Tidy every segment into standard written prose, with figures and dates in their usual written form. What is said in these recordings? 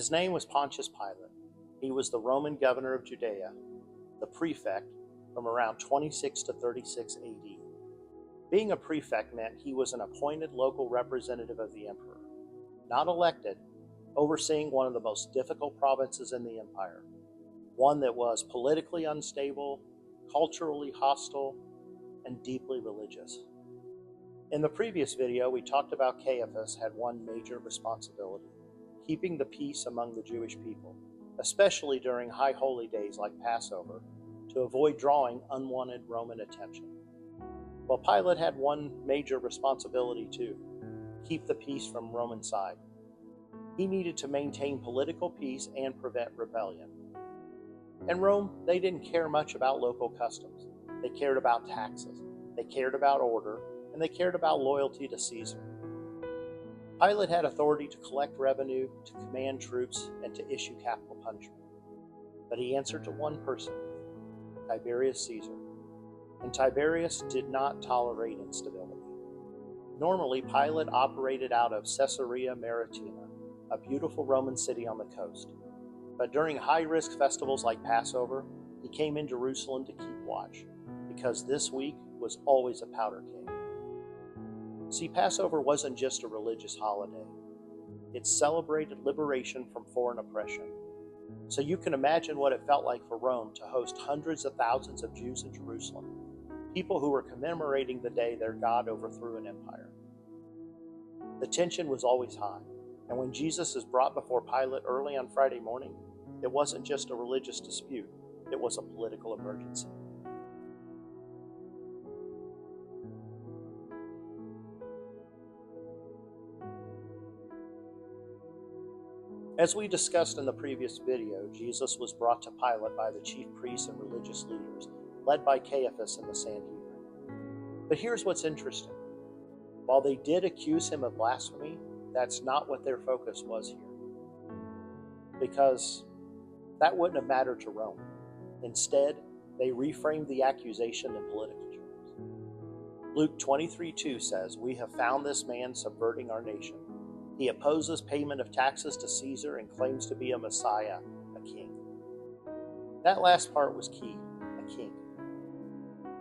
His name was Pontius Pilate. He was the Roman governor of Judea, the prefect, from around 26 to 36 AD. Being a prefect meant he was an appointed local representative of the emperor, not elected, overseeing one of the most difficult provinces in the empire, one that was politically unstable, culturally hostile, and deeply religious. In the previous video, we talked about Caiaphas had one major responsibility: keeping the peace among the Jewish people, especially during high holy days like Passover, to avoid drawing unwanted Roman attention. Well, Pilate had one major responsibility too: keep the peace from Roman side. He needed to maintain political peace and prevent rebellion. In Rome, they didn't care much about local customs. They cared about taxes, they cared about order, and they cared about loyalty to Caesar. Pilate had authority to collect revenue, to command troops, and to issue capital punishment. But he answered to one person, Tiberius Caesar. And Tiberius did not tolerate instability. Normally, Pilate operated out of Caesarea Maritima, a beautiful Roman city on the coast. But during high-risk festivals like Passover, he came in Jerusalem to keep watch, because this week was always a powder keg. See, Passover wasn't just a religious holiday. It celebrated liberation from foreign oppression. So you can imagine what it felt like for Rome to host hundreds of thousands of Jews in Jerusalem, people who were commemorating the day their God overthrew an empire. The tension was always high, and when Jesus is brought before Pilate early on Friday morning, it wasn't just a religious dispute, it was a political emergency. As we discussed in the previous video, Jesus was brought to Pilate by the chief priests and religious leaders, led by Caiaphas and the Sanhedrin. But here's what's interesting. While they did accuse him of blasphemy, that's not what their focus was here, because that wouldn't have mattered to Rome. Instead, they reframed the accusation in political terms. Luke 23:2 says, "We have found this man subverting our nation. He opposes payment of taxes to Caesar and claims to be a Messiah, a king." That last part was key, a king.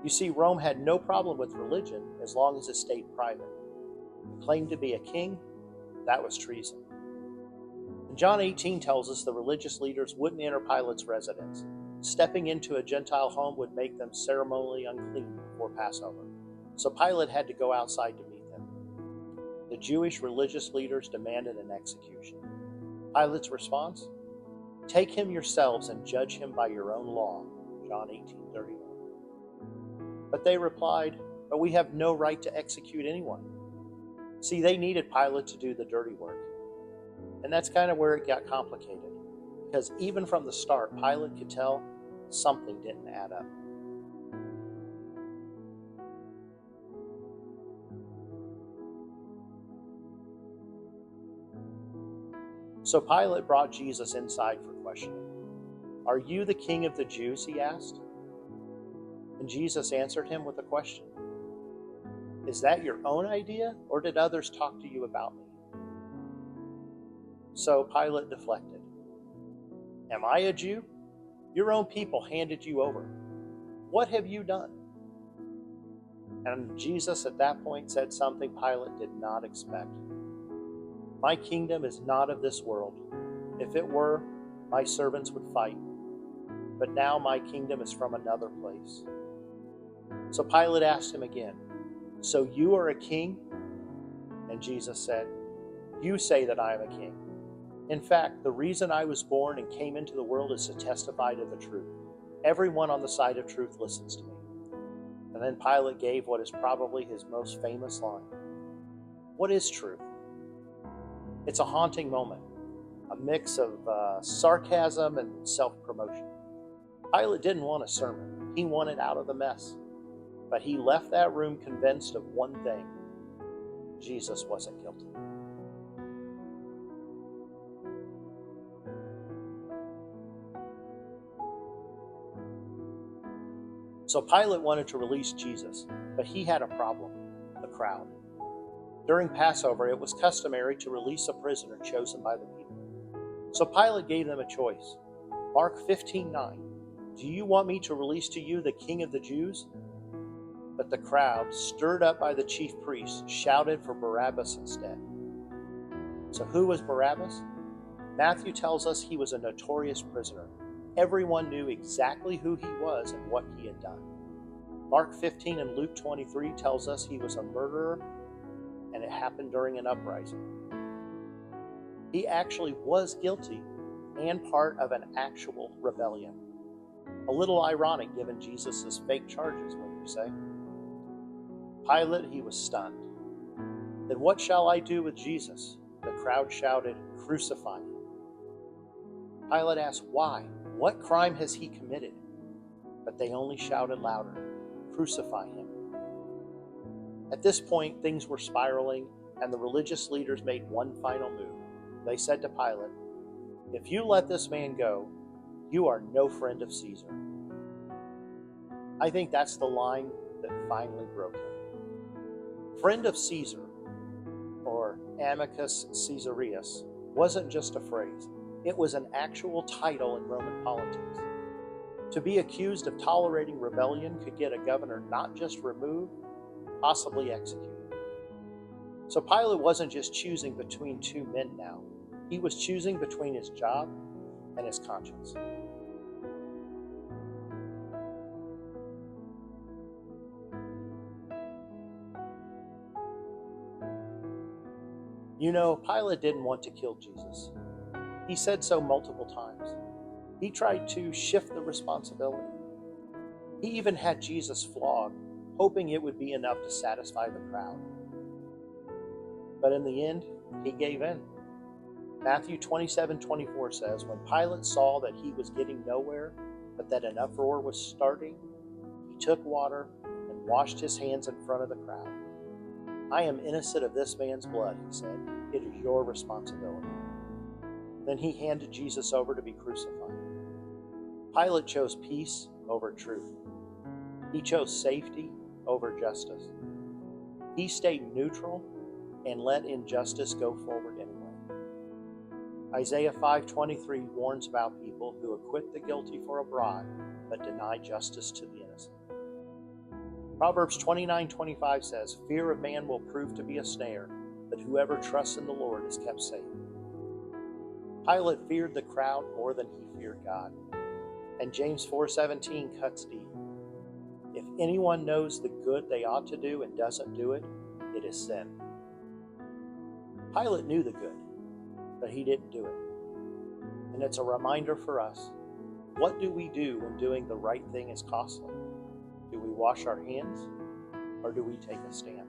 You see, Rome had no problem with religion as long as it stayed private. Claimed to be a king, that was treason. And John 18 tells us the religious leaders wouldn't enter Pilate's residence. Stepping into a Gentile home would make them ceremonially unclean before Passover. So Pilate had to go outside to meet them. The Jewish religious leaders demanded an execution. Pilate's response? "Take him yourselves and judge him by your own law," John 18:31. But they replied, "But we have no right to execute anyone." See, they needed Pilate to do the dirty work. And that's kind of where it got complicated, because even from the start, Pilate could tell something didn't add up. So Pilate brought Jesus inside for questioning. "Are you the king of the Jews?" he asked. And Jesus answered him with a question. "Is that your own idea, or did others talk to you about me?" So Pilate deflected. "Am I a Jew? Your own people handed you over. What have you done?" And Jesus at that point said something Pilate did not expect. "My kingdom is not of this world. If it were, my servants would fight. But now my kingdom is from another place." So Pilate asked him again, "So you are a king?" And Jesus said, "You say that I am a king. In fact, the reason I was born and came into the world is to testify to the truth. Everyone on the side of truth listens to me." And then Pilate gave what is probably his most famous line. What is truth? It's a haunting moment, a mix of sarcasm and self-promotion. Pilate didn't want a sermon. He wanted out of the mess. But he left that room convinced of one thing: Jesus wasn't guilty. So Pilate wanted to release Jesus, but he had a problem: the crowd. During Passover, it was customary to release a prisoner chosen by the people. So Pilate gave them a choice. Mark 15:9. Do you want me to release to you the King of the Jews? But the crowd, stirred up by the chief priests, shouted for Barabbas instead. So who was Barabbas? Matthew tells us he was a notorious prisoner. Everyone knew exactly who he was and what he had done. Mark 15 and Luke 23 tells us he was a murderer, and it happened during an uprising. He actually was guilty and part of an actual rebellion. A little ironic given Jesus' fake charges, wouldn't you say? Pilate, he was stunned. Then what shall I do with Jesus? The crowd shouted, crucify him. Pilate asked, why? What crime has he committed? But they only shouted louder, crucify him. At this point, things were spiraling, and the religious leaders made one final move. They said to Pilate, if you let this man go, you are no friend of Caesar. I think that's the line that finally broke him. Friend of Caesar, or amicus Caesarius, wasn't just a phrase. It was an actual title in Roman politics. To be accused of tolerating rebellion could get a governor not just removed, possibly executed. So Pilate wasn't just choosing between two men now. He was choosing between his job and his conscience. You know, Pilate didn't want to kill Jesus. He said so multiple times. He tried to shift the responsibility. He even had Jesus flogged, hoping it would be enough to satisfy the crowd. But in the end, he gave in. Matthew 27:24 says, when Pilate saw that he was getting nowhere, but that an uproar was starting, he took water and washed his hands in front of the crowd. I am innocent of this man's blood, he said. It is your responsibility. Then he handed Jesus over to be crucified. Pilate chose peace over truth. He chose safety over justice. He stayed neutral and let injustice go forward anyway. Isaiah 5:23 warns about people who acquit the guilty for a bribe, but deny justice to the innocent. Proverbs 29:25 says, fear of man will prove to be a snare, but whoever trusts in the Lord is kept safe. Pilate feared the crowd more than he feared God. And James 4:17 cuts deep. If anyone knows the good they ought to do and doesn't do it, it is sin. Pilate knew the good, but he didn't do it. And it's a reminder for us. What do we do when doing the right thing is costly? Do we wash our hands, or do we take a stand?